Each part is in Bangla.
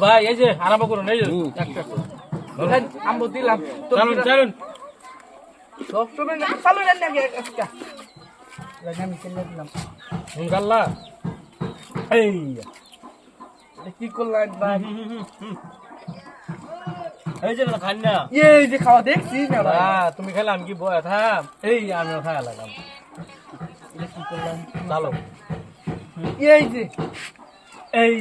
ভাই এই যে আরাম করুন এই যে আমবো দিলাম চলুন চলুন সবসময় না চালু দেন নাকি একটা আমি কিনে দিলাম গাল্লা এই এটা কি করলাম ভাই এই যে খান না এই যে খাওয়া দেখছি না ভাই তুমি খেলে আমি কি বয়া থাম এই আমিও খাওয়া লাগাম এটা কি করলাম চালো এই যে এই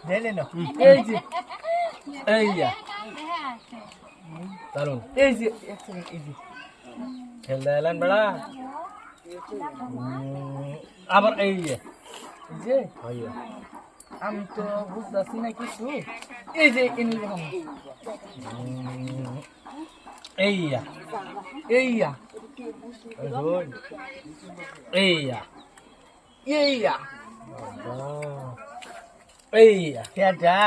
দেনে না এই যে এই দারুন এই যে এক সেকেন্ড এই যে খেলতে এলেন বেড়া আবার এই যে ভাইয়া আমি তো বুঝতেছি না কিছু এই যে এনে দেখো এইয়া এইয়া এইয়া এইয়া এইয়া কেডা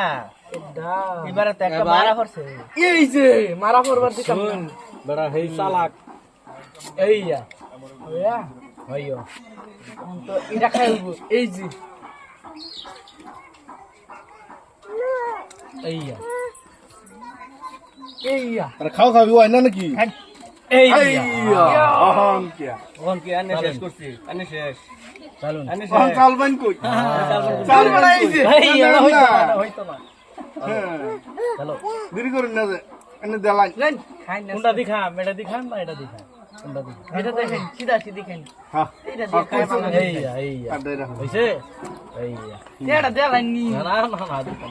এটা এবারে তো একটা মারা পড়ছে এই যে মারা পড়বার দিতাম শুন বেড়া হেই চালাক এইয়া ওয়া ভাইয়া তো এটা খাইবো এই যে এইয়া এইয়া আরে খাও খাবি ওই না নাকি এইয়া অহন কিয়া কোন কি আনে শেষ করছি আনে শেষ চলুন আনে অহন শেষ চালবেন কই চাল বড় এই যে এইয়া হইতো না চলো দেরি করেন না যে এনে দেলাই নেন খাই না কোনটা দিখাম এটা দিখাম না এটা দিখাম কোনটা দিখাম এটা দেখেন সিধা সিধি খান হ্যাঁ এটা দিয়ে খাই ভালো এইয়া এইয়া আর দেরা হইছে এইয়া এটা দেলাইনি না না না না দিখাম